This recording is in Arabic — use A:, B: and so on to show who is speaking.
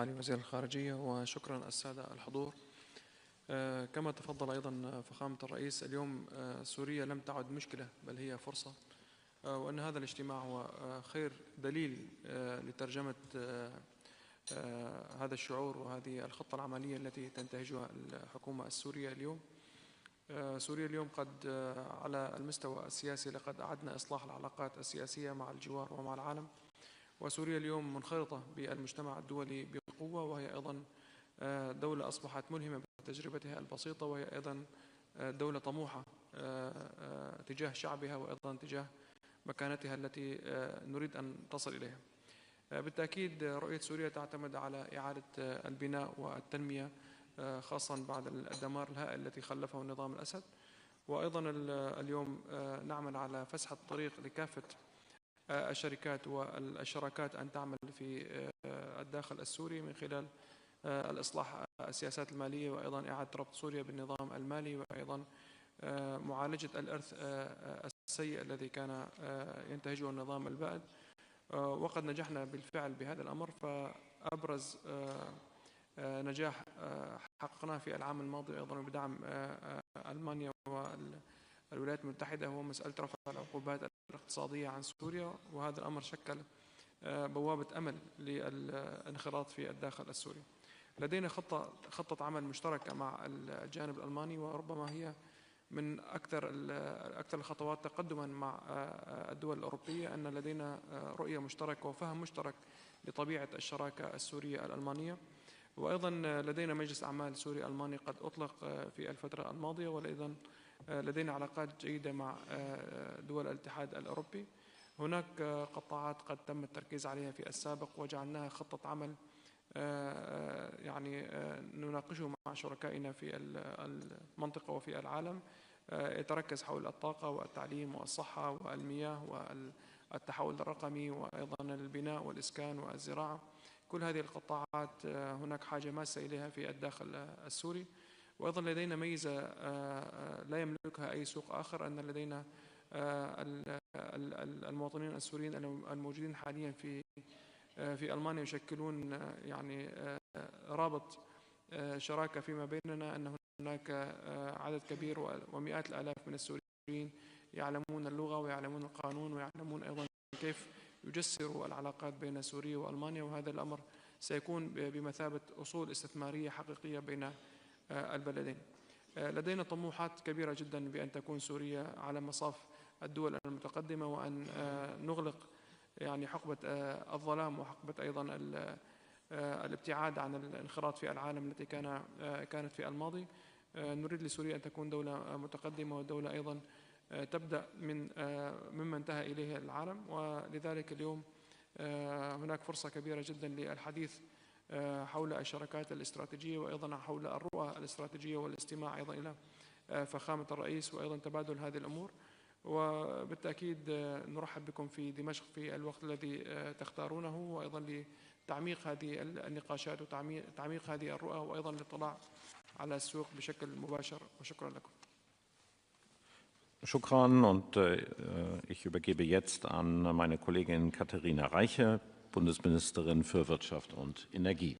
A: معالي وزير الخارجية، وشكرا السادة الحضور. كما تفضل أيضا فخامة الرئيس، اليوم سوريا لم تعد مشكلة بل هي فرصة، وأن هذا الاجتماع هو خير دليل لترجمة هذا الشعور وهذه الخطة العملية التي تنتهجها الحكومة السورية اليوم. سوريا اليوم قد على المستوى السياسي لقد أعدنا إصلاح العلاقات السياسية مع الجوار ومع العالم، وسوريا اليوم منخرطة بالمجتمع الدولي بقوة، وهي أيضا دولة أصبحت ملهمة بتجربتها البسيطة، وهي أيضا دولة طموحة تجاه شعبها وأيضا تجاه مكانتها التي نريد أن تصل إليها. بالتأكيد رؤية سوريا تعتمد على إعادة البناء والتنمية، خاصة بعد الدمار الهائل الذي خلفه النظام الأسد، وأيضا اليوم نعمل على فسح الطريق لكافة الشركات والشراكات أن تعمل في الداخل السوري من خلال الإصلاح السياسات المالية، وأيضا إعادة ربط سوريا بالنظام المالي، وأيضا معالجة الإرث السيء الذي كان ينتهجه النظام البائد. وقد نجحنا بالفعل بهذا الأمر، فأبرز نجاح حققناه في العام الماضي أيضا بدعم ألمانيا والولايات المتحدة هو مسألة رفع العقوبات الاقتصادية عن سوريا، وهذا الأمر شكل بوابة أمل للانخراط في الداخل السوري. لدينا خطة عمل مشتركة مع الجانب الألماني، وربما هي من أكثر الخطوات تقدما مع الدول الأوروبية، أن لدينا رؤية مشتركة وفهم مشترك لطبيعة الشراكة السورية الألمانية. وأيضا لدينا مجلس أعمال سوري ألماني قد أطلق في الفترة الماضية، وأيضا لدينا علاقات جيدة مع دول الاتحاد الأوروبي. هناك قطاعات قد تم التركيز عليها في السابق وجعلناها خطة عمل يعني نناقشه مع شركائنا في المنطقة وفي العالم، يتركز حول الطاقة والتعليم والصحة والمياه والتحول الرقمي وأيضا البناء والإسكان والزراعة. كل هذه القطاعات هناك حاجة ماسة إليها في الداخل السوري. وأيضا لدينا ميزة لا يملكها أي سوق آخر، أن لدينا المواطنين السوريين الموجودين حاليا في ألمانيا يشكلون يعني رابط شراكة فيما بيننا، أن هناك عدد كبير ومئات الآلاف من السوريين يعلمون اللغة ويعلمون القانون ويعلمون أيضا كيف يجسروا العلاقات بين سوريا وألمانيا، وهذا الأمر سيكون بمثابة أصول استثمارية حقيقية بين البلدين. لدينا طموحات كبيرة جدا بأن تكون سوريا على مصاف الدول المتقدمة، وأن نغلق يعني حقبة الظلام وحقبة أيضا الابتعاد عن الانخراط في العالم التي كانت في الماضي. نريد لسوريا أن تكون دولة متقدمة ودولة أيضا تبدأ مما انتهى إليه العالم، ولذلك اليوم هناك فرصة كبيرة جدا للحديث حول الشراكات الاستراتيجية، وأيضا حول الرؤى الاستراتيجية والاستماع أيضا إلى فخامة الرئيس، وأيضا تبادل هذه الأمور. وبالتأكيد نرحب بكم في دمشق في الوقت الذي تختارونه، وأيضا لتعميق هذه النقاشات وتعميق هذه الرؤى، وأيضا الاطلاع على السوق بشكل مباشر. وشكرا لكم.
B: Shukran, und ich übergebe jetzt an meine Kollegin Katharina Reiche, Bundesministerin für Wirtschaft und Energie.